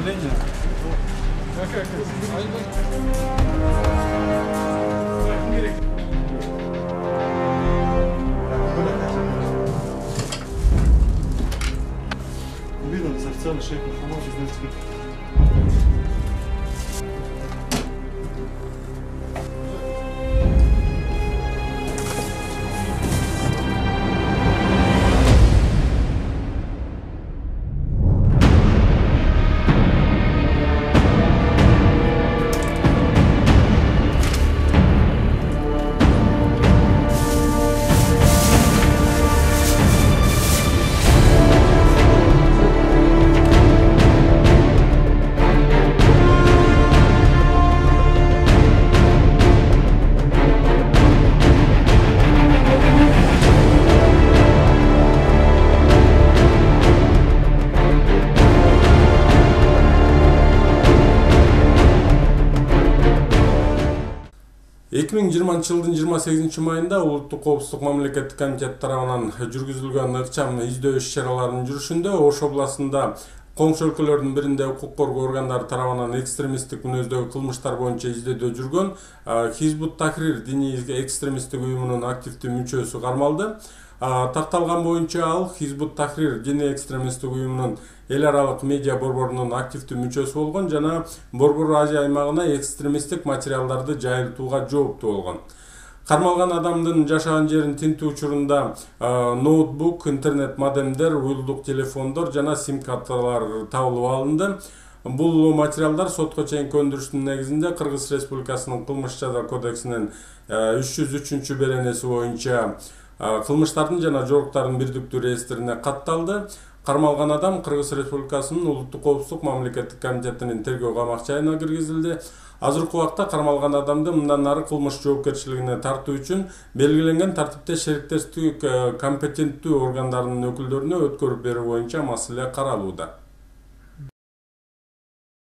Давление. Как? Видно, официальный шейх Мухаммад из Нефтьки. Эки миң жыйырманчы жылдын 28 майында Улуттук коопсуздук мамлекеттик комитет тарабынан жүргүзүлгөн ыкчам издөө иш-чараларынын жүрүшүндө Ош областында коңшу өлкөлөрдүн биринде укук коргоо органдары тарабынан экстремисттик мүнөздөгү кылмыштар боюнча издөөдө жүргөн Хизбут Тахрир диний экстремисттик уюмунун активдүү мүчөсү кармалды. Такталган боюнча ал Хизбут Тахрир диний экстремисттик уюмунун эл аралык медиа борборунун активдүү мүчөсү болгон жана Борбор Азия аймагына экстремисттик материалдарды жайылтууга жооптуу болгон. Кармалган адамдын жашаган жерин тинтүү учурунда ноутбук, интернет модемдер, уюлдук телефондор жана сим карталар табылып алынды. Бул материалдар сотко чейинки өндүрүштүн негизинде Кыргыз Республикасынын кылмыш жаза кодексинин 303 беренеси боюнча кылмыштардын жана жоруктардын бирдиктүү реестрине катталды. Кармалган адам Кыргыз Республикасынын Улуттук коопсуздук мамлекеттик комитетинин тергөө камак жайына киргизилди. Азыркы убакта кармалган адамды мындан ары кылмыш жоопкерчилигине тартуу үчүн белгиленген тартипте шериктештик компетенттүү органдарынын өкүлдөрүнө өткөрүп берүү боюнча маселе каралууда.